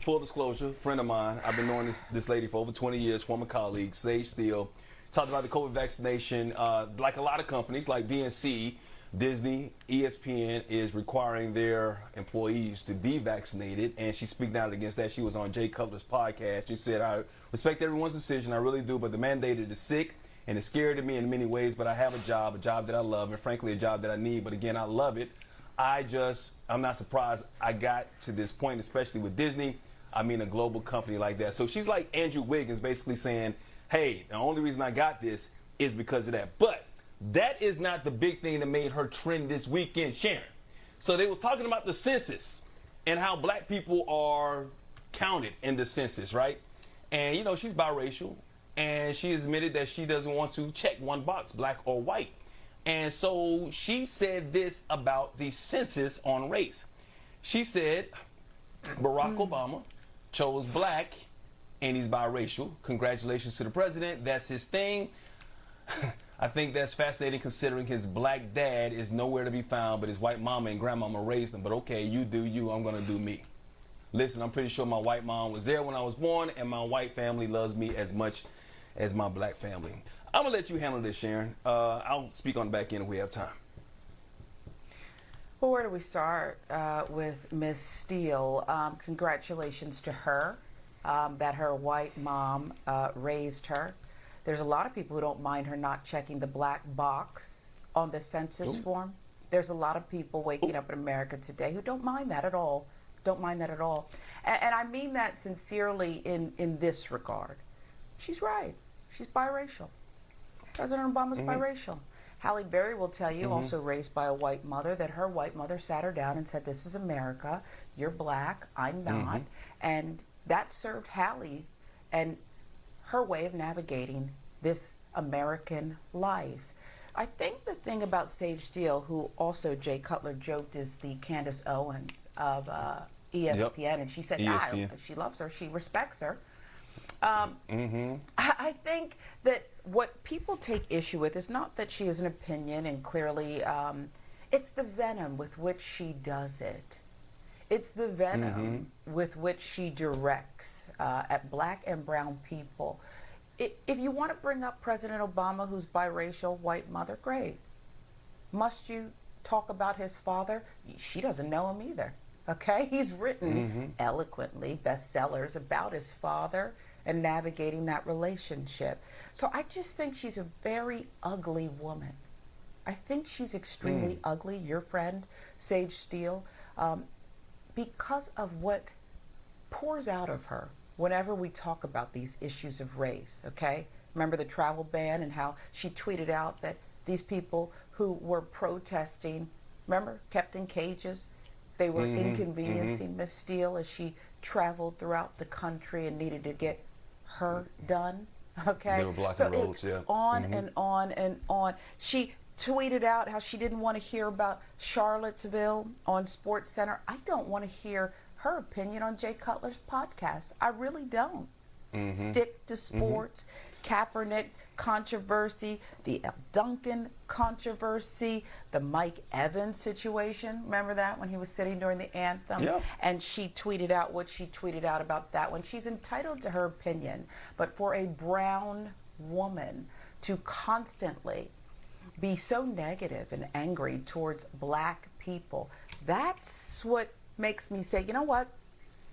Full disclosure, friend of mine. I've been knowing this lady for over 20 years, former colleague, Steele. Talked about the COVID vaccination. Like a lot of companies, like BNC, Disney, ESPN is requiring their employees to be vaccinated, and she's speaking out against that. She was on Jay Cutler's podcast. She said, I respect everyone's decision, I really do, but the mandated is sick, and it's scary to me in many ways, but I have a job that I love, and frankly, a job that I need, but again, I love it. I'm not surprised I got to this point, especially with Disney. I mean, a global company like that. So she's like Andrew Wiggins, basically saying, hey, the only reason I got this is because of that. But that is not the big thing that made her trend this weekend, Sharon. So they was talking about the census and how black people are counted in the census, right? And, you know, she's biracial, and she admitted that she doesn't want to check one box, black or white. And so she said this about the census on race. She said, Barack Obama chose black, and he's biracial. Congratulations to the president. That's his thing. I think that's fascinating considering his black dad is nowhere to be found, but his white mama and grandmama raised him. But okay, you do you, I'm gonna do me. Listen, I'm pretty sure my white mom was there when I was born, and my white family loves me as much as my black family. I'm gonna let you handle this, Sharon. I'll speak on the back end if we have time. Well, where do we start with Miss Steele? Congratulations to her that her white mom raised her. There's a lot of people who don't mind her not checking the black box on the census form. There's a lot of people waking up in America today who don't mind that at all. Don't mind that at all. And I mean that sincerely in this regard. She's right. She's biracial. President Obama's biracial. Halle Berry will tell you, also raised by a white mother, that her white mother sat her down and said, this is America, you're black, I'm not. And that served Halle and her way of navigating this American life. I think the thing about Sage Steele, who also Jay Cutler joked is the Candace Owens of ESPN, and she said, she loves her, she respects her. I think that what people take issue with is not that she has an opinion, and clearly it's the venom with which she does it. It's the venom with which she directs at black and brown people. If you want to bring up President Obama, who's biracial, white mother, great. Must you talk about his father? She doesn't know him either. Okay? He's written eloquently bestsellers about his father and navigating that relationship. So I just think she's a very ugly woman. I think she's extremely ugly, your friend, Sage Steele, because of what pours out of her whenever we talk about these issues of race, okay? Remember the travel ban and how she tweeted out that these people who were protesting, remember, kept in cages, they were inconveniencing Miss Steele as she traveled throughout the country and needed to get her done, okay? They were blocking so roads, it's on and on and on. She tweeted out how she didn't want to hear about Charlottesville on Sports Center. I don't want to hear her opinion on Jay Cutler's podcast. I really don't. Stick to sports. Kaepernick controversy, the Duncan controversy, the Mike Evans situation. Remember that when he was sitting during the anthem? Yeah. And she tweeted out what she tweeted out about that one. She's entitled to her opinion. But for a brown woman to constantly be so negative and angry towards black people, that's what makes me say, you know what?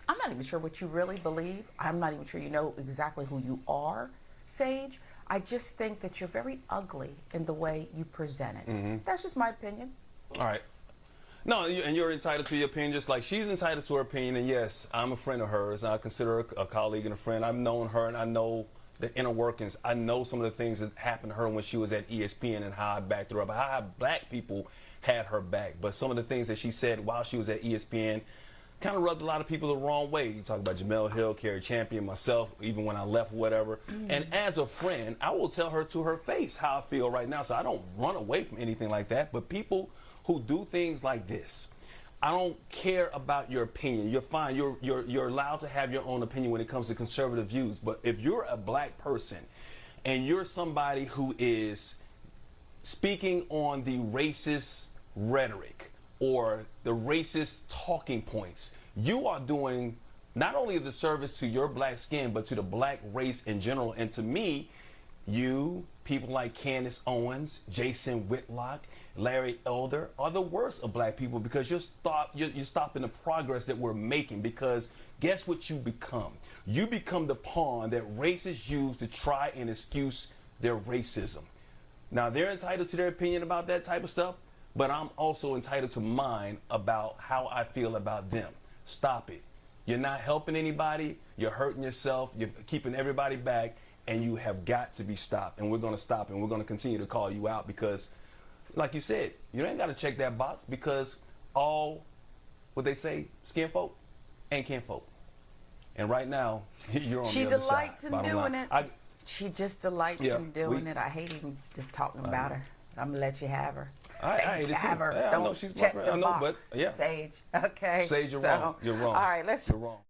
I'm not even sure what you really believe. I'm not even sure you know exactly who you are, Sage. I just think that you're very ugly in the way you present it. That's just my opinion. All right. No, and you're entitled to your opinion, just like she's entitled to her opinion. And yes, I'm a friend of hers. I consider her a colleague and a friend. I've known her, and I know the inner workings. I know some of the things that happened to her when she was at ESPN and how I backed her up, how black people had her back. But some of the things that she said while she was at ESPN kind of rubbed a lot of people the wrong way. You talk about Jamel Hill, Carrie Champion, myself, even when I left, whatever. And as a friend, I will tell her to her face how I feel right now. So I don't run away from anything like that. But people who do things like this, I don't care about your opinion. You're fine. You're allowed to have your own opinion when it comes to conservative views. But if you're a black person and you're somebody who is speaking on the racist rhetoric or the racist talking points, you are doing not only the service to your black skin, but to the black race in general. And to me, you, people like Candace Owens, Jason Whitlock, Larry Elder are the worst of black people, because you're stopping the progress that we're making. Because guess what you become? You become the pawn that racists use to try and excuse their racism. Now, they're entitled to their opinion about that type of stuff, but I'm also entitled to mine about how I feel about them. Stop it. You're not helping anybody. You're hurting yourself. You're keeping everybody back, and you have got to be stopped. And we're going to stop, and we're going to continue to call you out, because, like you said, you ain't got to check that box, because all, what they say, skin folk and kin folk. And right now, you're on She the other side. delights in doing it. She just delights in doing it. I hate even just talking about her. I'm gonna let you have her. I hate it too. Have her. Yeah, Don't I know she's my check friend. the I know, box. but yeah. Sage. Okay. Sage, you're wrong. You're wrong. All right, let's. You're wrong.